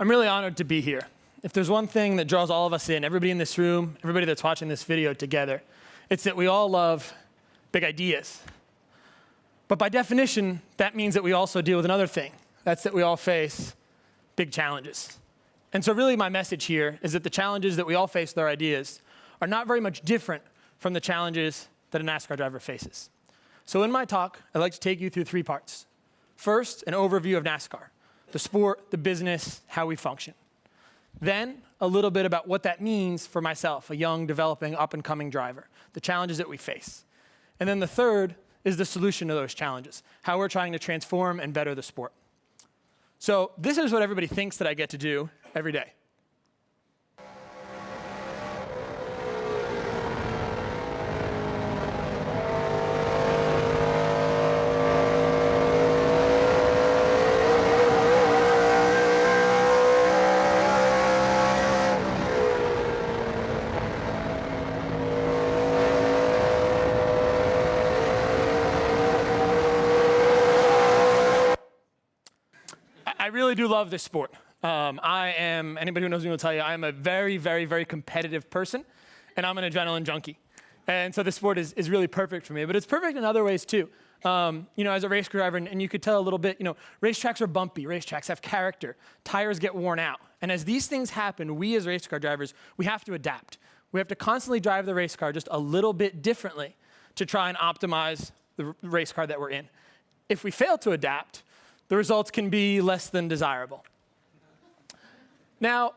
I'm really honored to be here. If there's one thing that draws all of us in, everybody in this room, everybody that's watching this video together, it's that we all love big ideas. But by definition, that means that we also deal with another thing. That's that we all face big challenges. And so really my message here is that the challenges that we all face with our ideas are not very much different from the challenges that a NASCAR driver faces. So in my talk, I'd like to take you through 3 parts. First, an overview of NASCAR, the sport, the business, how we function. Then, a little bit about what that means for myself, a young, developing, up-and-coming driver, the challenges that we face. And then the third is the solution to those challenges, how we're trying to transform and better the sport. So this is what everybody thinks that I get to do every day. I really do love this sport. Anybody who knows me will tell you, I am a very, very, very competitive person, and I'm an adrenaline junkie. And so this sport is really perfect for me, but it's perfect in other ways too. As a race car driver, and you could tell a little bit, racetracks are bumpy, racetracks have character, tires get worn out. And as these things happen, we as race car drivers, we have to adapt. We have to constantly drive the race car just a little bit differently to try and optimize the race car that we're in. If we fail to adapt, the results can be less than desirable. Now,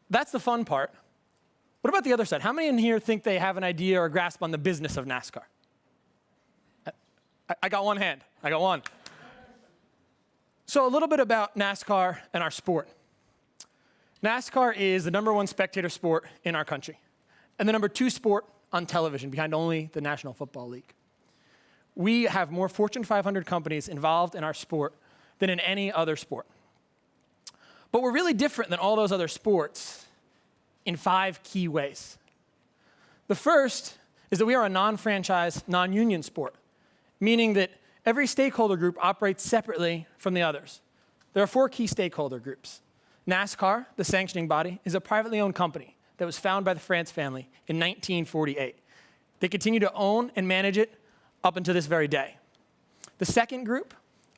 that's the fun part. What about the other side? How many in here think they have an idea or a grasp on the business of NASCAR? I got one hand. I got one. So a little bit about NASCAR and our sport. NASCAR is the #1 spectator sport in our country, and the #2 sport on television, behind only the National Football League. We have more Fortune 500 companies involved in our sport than in any other sport. But we're really different than all those other sports in 5 key ways. The first is that we are a non-franchise, non-union sport, meaning that every stakeholder group operates separately from the others. There are 4 key stakeholder groups. NASCAR, the sanctioning body, is a privately owned company that was founded by the France family in 1948. They continue to own and manage it up until this very day. The second group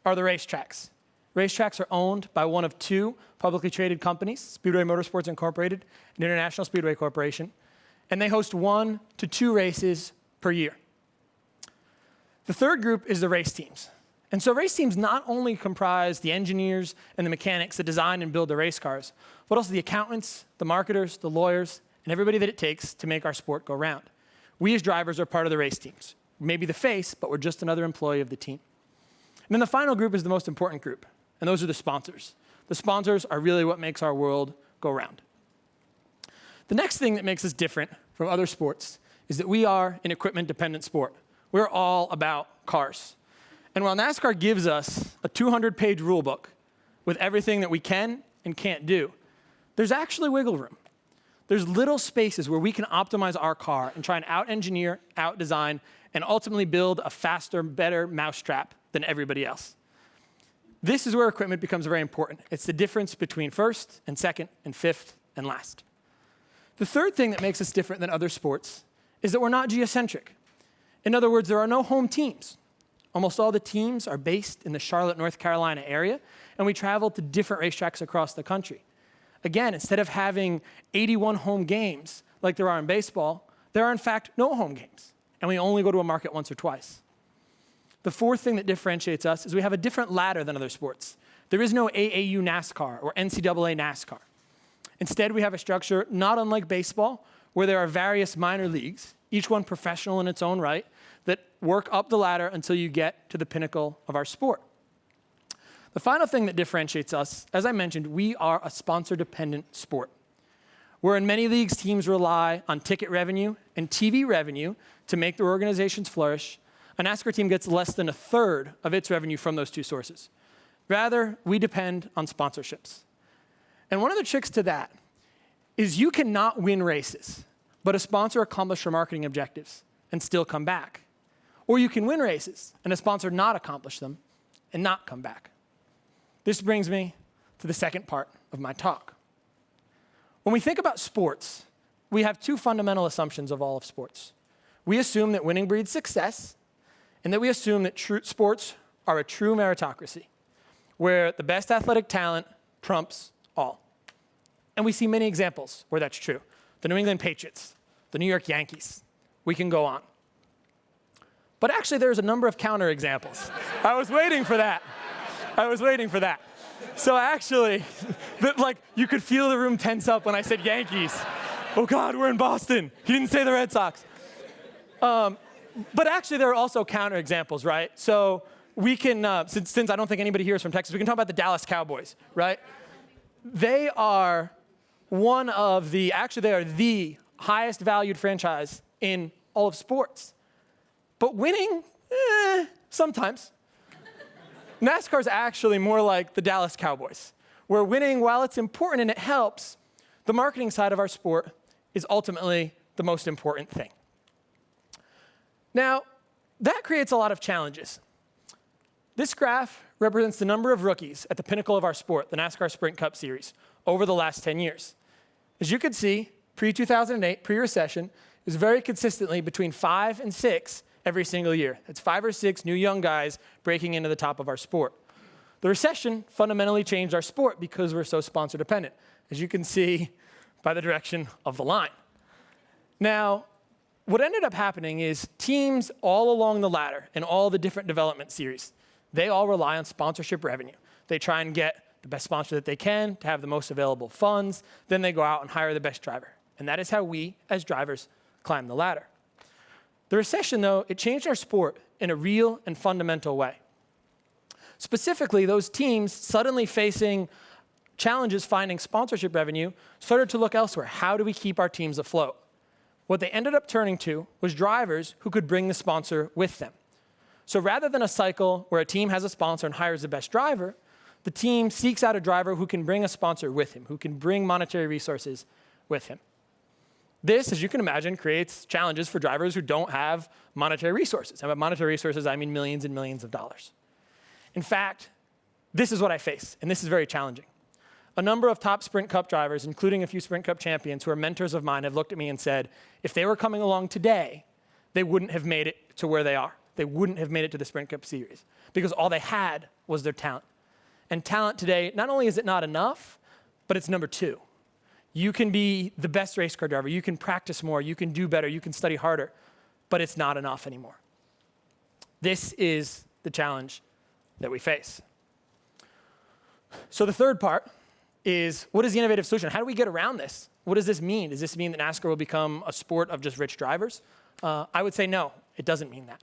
are the racetracks. Racetracks are owned by one of 2 publicly traded companies, Speedway Motorsports Incorporated and International Speedway Corporation, and they host 1 to 2 races per year. The third group is the race teams. And so race teams not only comprise the engineers and the mechanics that design and build the race cars, but also the accountants, the marketers, the lawyers, and everybody that it takes to make our sport go round. We as drivers are part of the race teams. Maybe the face, but we're just another employee of the team. And then the final group is the most important group, and those are the sponsors. The sponsors are really what makes our world go round. The next thing that makes us different from other sports is that we are an equipment-dependent sport. We're all about cars. And while NASCAR gives us a 200-page rule book with everything that we can and can't do, there's actually wiggle room. There's little spaces where we can optimize our car and try and out-engineer, out-design, and ultimately build a faster, better mousetrap than everybody else. This is where equipment becomes very important. It's the difference between first and second and fifth and last. The third thing that makes us different than other sports is that we're not geocentric. In other words, there are no home teams. Almost all the teams are based in the Charlotte, North Carolina area, and we travel to different racetracks across the country. Again, instead of having 81 home games like there are in baseball, there are in fact no home games, and we only go to a market once or twice. The fourth thing that differentiates us is we have a different ladder than other sports. There is no AAU NASCAR or NCAA NASCAR. Instead, we have a structure not unlike baseball, where there are various minor leagues, each one professional in its own right, that work up the ladder until you get to the pinnacle of our sport. The final thing that differentiates us, as I mentioned, we are a sponsor-dependent sport. Where in many leagues, teams rely on ticket revenue and TV revenue to make their organizations flourish, a NASCAR team gets less than 1/3 of its revenue from those 2 sources. Rather, we depend on sponsorships. And one of the tricks to that is you cannot win races, but a sponsor accomplish your marketing objectives and still come back. Or you can win races and a sponsor not accomplish them and not come back. This brings me to the second part of my talk. When we think about sports, we have two fundamental assumptions of all of sports. We assume that winning breeds success, and that we assume that sports are a true meritocracy, where the best athletic talent trumps all. And we see many examples where that's true. The New England Patriots, the New York Yankees, we can go on. But actually, there's a number of counterexamples. I was waiting for that. So actually, you could feel the room tense up when I said Yankees. Oh God, we're in Boston. He didn't say the Red Sox. But actually, there are also counterexamples, right? So we can, since I don't think anybody here is from Texas, we can talk about the Dallas Cowboys, right? They are they are the highest valued franchise in all of sports. But winning, sometimes. NASCAR is actually more like the Dallas Cowboys, where winning, while it's important and it helps, the marketing side of our sport is ultimately the most important thing. Now, that creates a lot of challenges. This graph represents the number of rookies at the pinnacle of our sport, the NASCAR Sprint Cup Series, over the last 10 years. As you can see, pre-2008, pre-recession, it was very consistently between 5 and 6 every single year. That's 5 or 6 new young guys breaking into the top of our sport. The recession fundamentally changed our sport because we're so sponsor dependent, as you can see by the direction of the line. Now, what ended up happening is teams all along the ladder in all the different development series, they all rely on sponsorship revenue. They try and get the best sponsor that they can to have the most available funds. Then they go out and hire the best driver. And that is how we, as drivers, climb the ladder. The recession, though, it changed our sport in a real and fundamental way. Specifically, those teams suddenly facing challenges finding sponsorship revenue started to look elsewhere. How do we keep our teams afloat? What they ended up turning to was drivers who could bring the sponsor with them. So rather than a cycle where a team has a sponsor and hires the best driver, the team seeks out a driver who can bring a sponsor with him, who can bring monetary resources with him. This, as you can imagine, creates challenges for drivers who don't have monetary resources. And by monetary resources, I mean millions and millions of dollars. In fact, this is what I face, and this is very challenging. A number of top Sprint Cup drivers, including a few Sprint Cup champions who are mentors of mine, have looked at me and said, if they were coming along today, they wouldn't have made it to where they are. They wouldn't have made it to the Sprint Cup Series because all they had was their talent. And talent today, not only is it not enough, but it's number 2. You can be the best race car driver. You can practice more. You can do better. You can study harder. But it's not enough anymore. This is the challenge that we face. So the third part is, what is the innovative solution? How do we get around this? What does this mean? Does this mean that NASCAR will become a sport of just rich drivers? I would say no, it doesn't mean that.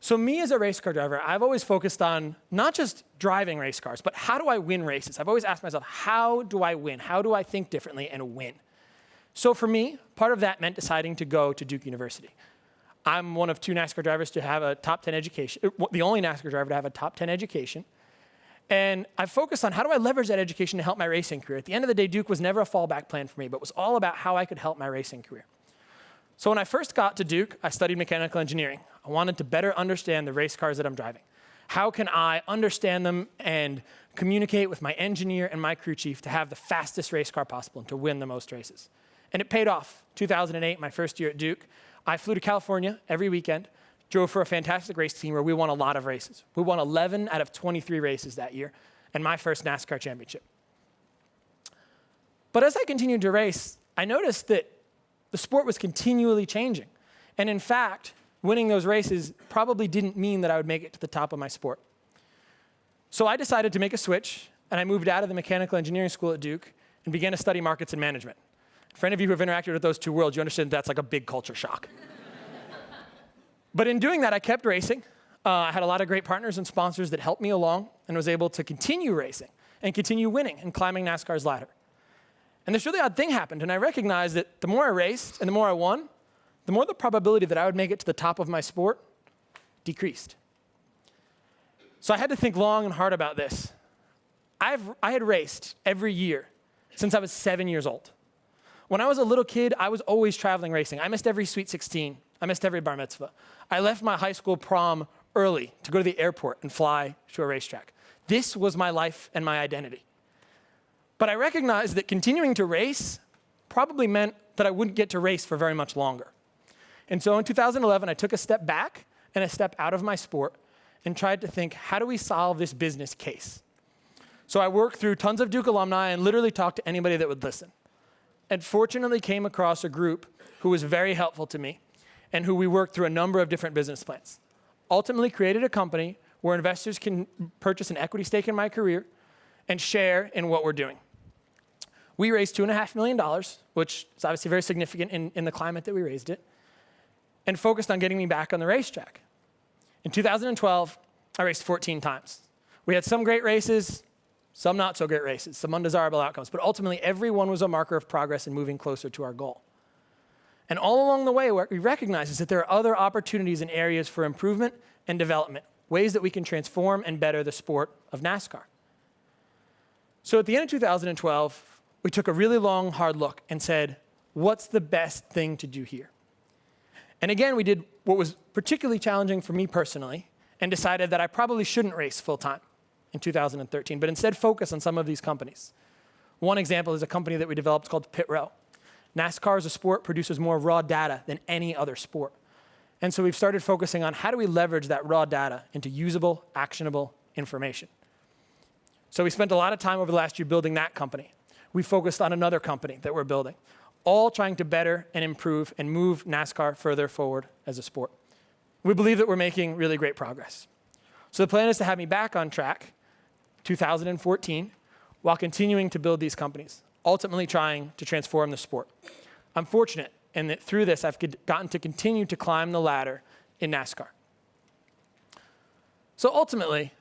So me as a race car driver, I've always focused on not just driving race cars, but how do I win races? I've always asked myself, how do I win? How do I think differently and win? So for me, part of that meant deciding to go to Duke University. I'm one of 2 NASCAR drivers to have a top 10 education, the only NASCAR driver to have a top 10 education. And I focused on how do I leverage that education to help my racing career. At the end of the day, Duke was never a fallback plan for me, but was all about how I could help my racing career. So when I first got to Duke, I studied mechanical engineering. I wanted to better understand the race cars that I'm driving. How can I understand them and communicate with my engineer and my crew chief to have the fastest race car possible and to win the most races? And it paid off. 2008, my first year at Duke, I flew to California every weekend, drove for a fantastic race team where we won a lot of races. We won 11 out of 23 races that year, and my first NASCAR championship. But as I continued to race, I noticed that the sport was continually changing. And in fact, winning those races probably didn't mean that I would make it to the top of my sport. So I decided to make a switch, and I moved out of the mechanical engineering school at Duke and began to study markets and management. For any of you who have interacted with those 2 worlds, you understand that's like a big culture shock. But in doing that, I kept racing. I had a lot of great partners and sponsors that helped me along and was able to continue racing and continue winning and climbing NASCAR's ladder. And this really odd thing happened, and I recognized that the more I raced and the more I won, the more the probability that I would make it to the top of my sport decreased. So I had to think long and hard about this. I had raced every year since I was 7 years old. When I was a little kid, I was always traveling racing. I missed every Sweet 16. I missed every bar mitzvah. I left my high school prom early to go to the airport and fly to a racetrack. This was my life and my identity. But I recognized that continuing to race probably meant that I wouldn't get to race for very much longer. And so in 2011, I took a step back and a step out of my sport and tried to think, how do we solve this business case? So I worked through tons of Duke alumni and literally talked to anybody that would listen. And fortunately came across a group who was very helpful to me and who we worked through a number of different business plans. Ultimately created a company where investors can purchase an equity stake in my career and share in what we're doing. We raised $2.5 million, which is obviously very significant in the climate that we raised it, and focused on getting me back on the racetrack. In 2012, I raced 14 times. We had some great races, some not so great races, some undesirable outcomes, but ultimately every one was a marker of progress in moving closer to our goal. And all along the way, what we recognize is that there are other opportunities and areas for improvement and development, ways that we can transform and better the sport of NASCAR. So at the end of 2012, we took a really long, hard look and said, what's the best thing to do here? And again, we did what was particularly challenging for me personally and decided that I probably shouldn't race full-time in 2013, but instead focus on some of these companies. One example is a company that we developed called Pit Row. NASCAR as a sport produces more raw data than any other sport. And so we've started focusing on how do we leverage that raw data into usable, actionable information. So we spent a lot of time over the last year building that company. We focused on another company that we're building, all trying to better and improve and move NASCAR further forward as a sport. We believe that we're making really great progress. So the plan is to have me back on track 2014 while continuing to build these companies, ultimately trying to transform the sport. I'm fortunate in that through this, I've gotten to continue to climb the ladder in NASCAR. So ultimately,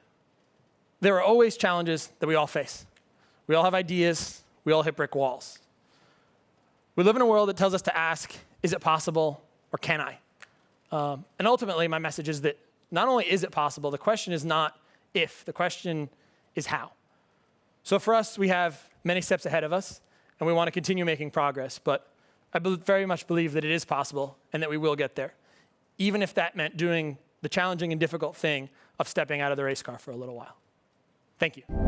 there are always challenges that we all face. We all have ideas. We all hit brick walls. We live in a world that tells us to ask, is it possible or can I? And ultimately, my message is that not only is it possible, the question is not if, the question is how. So for us, we have many steps ahead of us, and we want to continue making progress, but I very much believe that it is possible and that we will get there, even if that meant doing the challenging and difficult thing of stepping out of the race car for a little while. Thank you.